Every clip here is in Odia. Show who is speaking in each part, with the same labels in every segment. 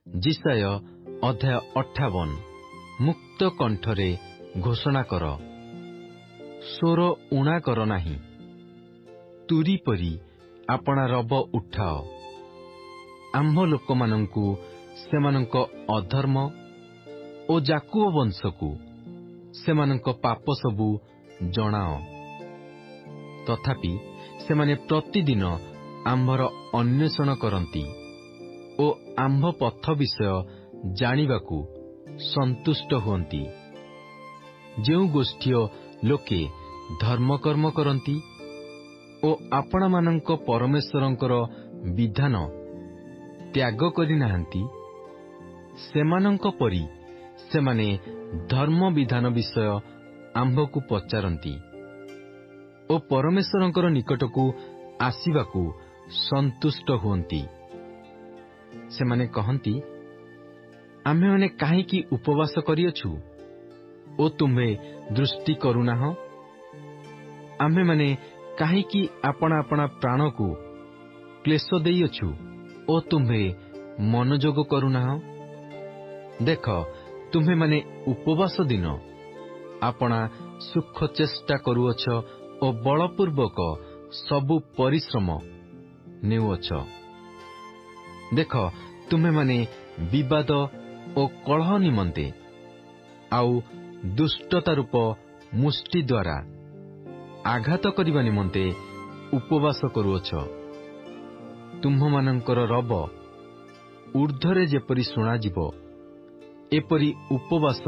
Speaker 1: ଯିଶାୟ ଅଧ୍ୟାୟ 58। ମୁକ୍ତ କଣ୍ଠରେ ଘୋଷଣା କର, ସ୍ୱର ଉଣା କର ନାହିଁ। ତୁରୀ ପରି ଆପଣା ରବ ଉଠାଅ। ଆମ୍ଭ ଲୋକମାନଙ୍କୁ ସେମାନଙ୍କ ଅଧର୍ମ ଓ ଯାକୁବ ବଂଶକୁ ସେମାନଙ୍କ ପାପ ସବୁ ଜଣାଅ। ତଥାପି ସେମାନେ ପ୍ରତିଦିନ ଆମ୍ଭର ଅନ୍ୱେଷଣ କରନ୍ତି ଓ ଆମ୍ଭ ପଥ ବିଷୟ ଜାଣିବାକୁ ସନ୍ତୁଷ୍ଟ ହୁଅନ୍ତି। ଯେଉଁ ଗୋଷ୍ଠୀୟ ଲୋକେ ଧର୍ମକର୍ମ କରନ୍ତି ଓ ଆପଣମାନଙ୍କ ପରମେଶ୍ୱରଙ୍କର ବିଧାନ ତ୍ୟାଗ କରିନାହାନ୍ତି, ସେମାନଙ୍କ ପରି ସେମାନେ ଧର୍ମ ବିଧାନ ବିଷୟ ଆମ୍ଭକୁ ପଚାରନ୍ତି ଓ ପରମେଶ୍ୱରଙ୍କର ନିକଟକୁ ଆସିବାକୁ ସନ୍ତୁଷ୍ଟ ହୁଅନ୍ତି। ସେମାନେ କହନ୍ତି, ଆମ୍ଭେମାନେ କାହିଁକି ଉପବାସ କରିଅଛୁ ଓ ତୁମ୍ଭେ ଦୃଷ୍ଟି କରୁନାହଁ? ଆମ୍ଭେମାନେ କାହିଁକି ଆପଣା ଆପଣା ପ୍ରାଣକୁ କ୍ଲେଶ ଦେଇଅଛୁ ଓ ତୁମ୍ଭେ ମନୋଯୋଗ କରୁନାହଁ? ଦେଖ, ତୁମ୍ଭେମାନେ ଉପବାସ ଦିନ ଆପଣା ସୁଖ ଚେଷ୍ଟା କରୁଅଛ ଓ ବଳପୂର୍ବକ ସବୁ ପରିଶ୍ରମ ନେଉଅଛ। ଦେଖ, ତୁମ୍ଭେମାନେ ବିବାଦ ଓ କଳହ ନିମନ୍ତେ ଆଉ ଦୁଷ୍ଟତା ରୂପ ମୁଷ୍ଟି ଦ୍ୱାରା ଆଘାତ କରିବା ନିମନ୍ତେ ଉପବାସ କରୁଅଛ। ତୁମ୍ଭମାନଙ୍କର ରବ ଊର୍ଦ୍ଧ୍ୱରେ ଯେପରି ଶୁଣାଯିବ, ଏପରି ଉପବାସ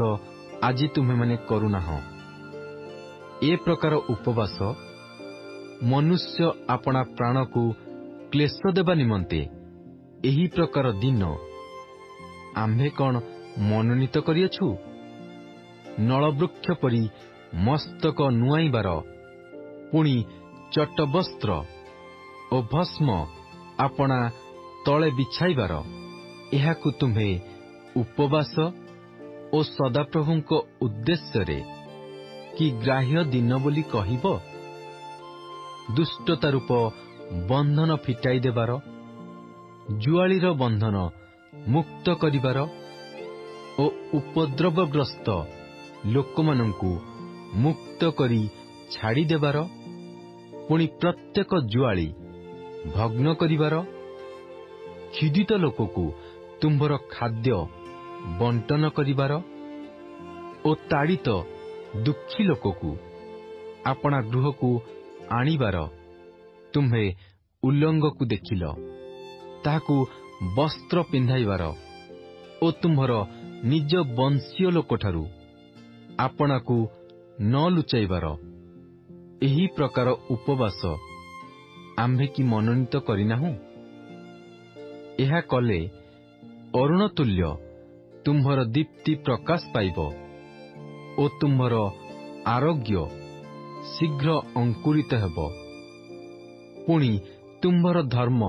Speaker 1: ଆଜି ତୁମ୍ଭେମାନେ କରୁନାହଁ। ଏ ପ୍ରକାର ଉପବାସ ମନୁଷ୍ୟ ଆପଣା ପ୍ରାଣକୁ କ୍ଲେଶ ଦେବା ନିମନ୍ତେ ଏହି ପ୍ରକାର ଦିନ ଆମ୍ଭେ କ'ଣ ମନୋନୀତ କରିଅଛୁ? ନଳବୃକ୍ଷ ପରି ମସ୍ତକ ନୁଆଇବାର, ପୁଣି ଚଟବସ୍ତ୍ର ଓ ଭସ୍ମ ଆପଣା ତଳେ ବିଛାଇବାର, ଏହାକୁ ତୁମ୍ଭେ ଉପବାସ ଓ ସଦାପ୍ରଭୁଙ୍କ ଉଦ୍ଦେଶ୍ୟରେ କି ଗ୍ରାହ୍ୟ ଦିନ ବୋଲି କହିବ? ଦୁଷ୍ଟତା ରୂପ ବନ୍ଧନ ଫିଟାଇ ଦେବାର, ଜୁଆଳିର ବନ୍ଧନ ମୁକ୍ତ କରିବାର ଓ ଉପଦ୍ରବଗ୍ରସ୍ତ ଲୋକମାନଙ୍କୁ ମୁକ୍ତ କରି ଛାଡ଼ିଦେବାର, ପୁଣି ପ୍ରତ୍ୟେକ ଜୁଆଳି ଭଗ୍ନ କରିବାର, କ୍ଷୁଧିତ ଲୋକକୁ ତୁମ୍ଭର ଖାଦ୍ୟ ବଣ୍ଟନ କରିବାର ଓ ତାଡ଼ିତ ଦୁଃଖୀ ଲୋକକୁ ଆପଣା ଗୃହକୁ ଆଣିବାର, ତୁମ୍ଭେ ଉଲଙ୍ଗକୁ ଦେଖିଲ, ତାହାକୁ ବସ୍ତ୍ର ପିନ୍ଧାଇବାର ଓ ତୁମ୍ଭର ନିଜ ବଂଶୀୟ ଲୋକଠାରୁ ଆପଣାକୁ ନ ଲୁଚାଇବାର, ଏହି ପ୍ରକାର ଉପବାସ ଆମ୍ଭେ କି ମନୋନୀତ କରିନାହୁଁ? ଏହା କଲେ ଅରୁଣ ତୁଲ୍ୟ ତୁମ୍ଭର ଦୀପ୍ତି ପ୍ରକାଶ ପାଇବ ଓ ତୁମ୍ଭର ଆରୋଗ୍ୟ ଶୀଘ୍ର ଅଙ୍କୁରିତ ହେବ। ପୁଣି ତୁମ୍ଭର ଧର୍ମ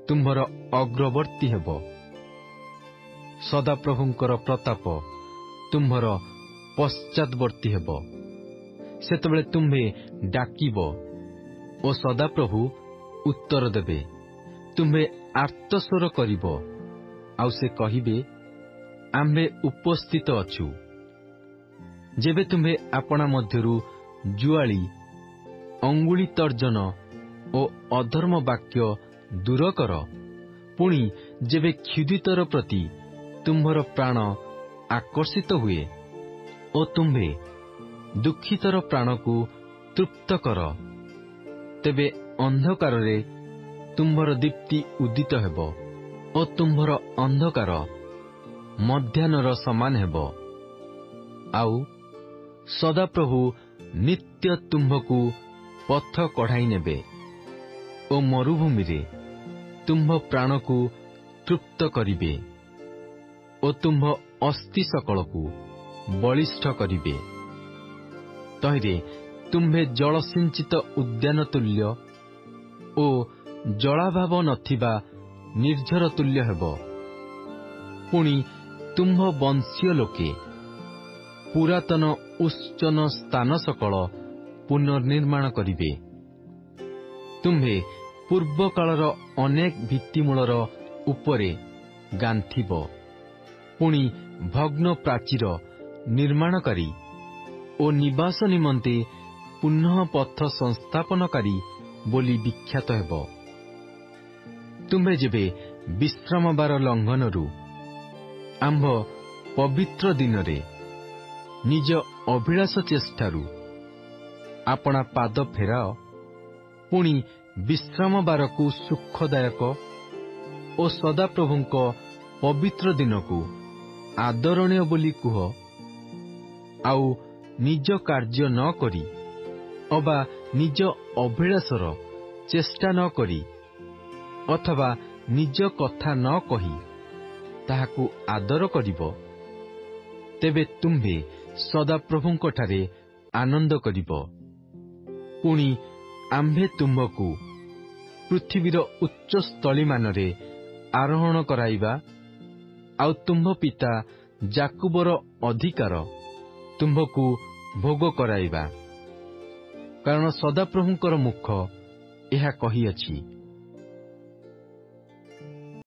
Speaker 1: ତୁମ୍ଭର ଅଗ୍ରବର୍ତ୍ତୀ ହେବ। ସଦାପ୍ରଭୁଙ୍କର ପ୍ରତାପ ତୁମ୍ଭର ପଶ୍ଚାତବର୍ତ୍ତୀ ହେବ। ସେତେବେଳେ ତୁମ୍ଭେ ଡାକିବ ଓ ସଦାପ୍ରଭୁ ଉତ୍ତର ଦେବେ। ତୁମ୍ଭେ ଆର୍ତ୍ତସ୍ୱର କରିବ, ଆଉ ସେ କହିବେ, ଆମ୍ଭେ ଉପସ୍ଥିତ ଅଛୁ। ଯେବେ ତୁମ୍ଭେ ଆପଣା ମଧ୍ୟରୁ ଜୁଆଳି, ଅଙ୍ଗୁଳି ତର୍ଜନ ଓ ଅଧର୍ମ ବାକ୍ୟ ଦୂର କର, ପୁଣି ଯେବେ କ୍ଷୁଧିତର ପ୍ରତି ତୁମ୍ଭର ପ୍ରାଣ ଆକର୍ଷିତ ହୁଏ ଓ ତୁମ୍ଭେ ଦୁଃଖିତର ପ୍ରାଣକୁ ତୃପ୍ତ କର, ତେବେ ଅନ୍ଧକାରରେ ତୁମ୍ଭର ଦୀପ୍ତି ଉଦିତ ହେବ ଓ ତୁମ୍ଭର ଅନ୍ଧକାର ମଧ୍ୟାହ୍ନର ସମାନ ହେବ। ଆଉ ସଦାପ୍ରଭୁ ନିତ୍ୟ ତୁମ୍ଭକୁ ପଥ କଢ଼ାଇ ନେବେ ଓ ମରୁଭୂମିରେ ତୁମ୍ଭ ପ୍ରାଣକୁ ତୃପ୍ତ କରିବେ ଓ ତୁମ୍ଭ ଅସ୍ଥି ସକଳକୁ ବଳିଷ୍ଠ କରିବେ। ତହିଁରେ ତୁମ୍ଭେ ଜଳସିଞ୍ଚିତ ଉଦ୍ୟାନ ତୁଲ୍ୟ ଓ ଜଳାଭାବ ନଥିବା ନିର୍ଝର ତୁଲ୍ୟ ହେବ। ପୁଣି ତୁମ୍ଭ ବଂଶୀୟ ଲୋକେ ପୁରାତନ ଉଚ୍ଚନ ସ୍ଥାନ ସକଳ ପୁନର୍ନିର୍ମାଣ କରିବେ। ତୁମ୍ଭେ ପୂର୍ବକାଳର ଅନେକ ଭିତ୍ତିମୂଳର ଉପରେ ଗାନ୍ଥିବ, ପୁଣି ଭଗ୍ନ ପ୍ରାଚୀର ନିର୍ମାଣକାରୀ ଓ ନିବାସ ନିମନ୍ତେ ପୁନଃ ପଥ ସଂସ୍ଥାପନକାରୀ ବୋଲି ବିଖ୍ୟାତ ହେବ। ତୁମ୍ଭେ ଯେବେ ବିଶ୍ରାମବାର ଲଙ୍ଘନରୁ ଆମ୍ଭ ପବିତ୍ର ଦିନରେ ନିଜ ଅଭିଳାଷ ଚେଷ୍ଟାରୁ ଆପଣା ପାଦ ଫେରାଅ, ପୁଣି ବିଶ୍ରାମବାରକୁ ସୁଖଦାୟକ ଓ ସଦାପ୍ରଭୁଙ୍କ ପବିତ୍ର ଦିନକୁ ଆଦରଣୀୟ ବୋଲି କୁହ, ଆଉ ନିଜ କାର୍ଯ୍ୟ ନ କରି ଅବା ନିଜ ଅଭିଳାଷର ଚେଷ୍ଟା ନ କରି ଅଥବା ନିଜ କଥା ନ କହି ତାହାକୁ ଆଦର କରିବ, ତେବେ ତୁମ୍ଭେ ସଦାପ୍ରଭୁଙ୍କଠାରେ ଆନନ୍ଦ କରିବ। ପୁଣି ଆମ୍ଭେ ତୁମ୍ଭକୁ ପୃଥିବୀର ଉଚ୍ଚସ୍ଥଳୀମାନରେ ଆରୋହଣ କରାଇବା, ଆଉ ତୁମ୍ଭ ପିତା ଯାକୁବର ଅଧିକାର ତୁମ୍ଭକୁ ଭୋଗ କରାଇବା। କାରଣ ସଦାପ୍ରଭୁଙ୍କର ମୁଖ ଏହା କହିଅଛି,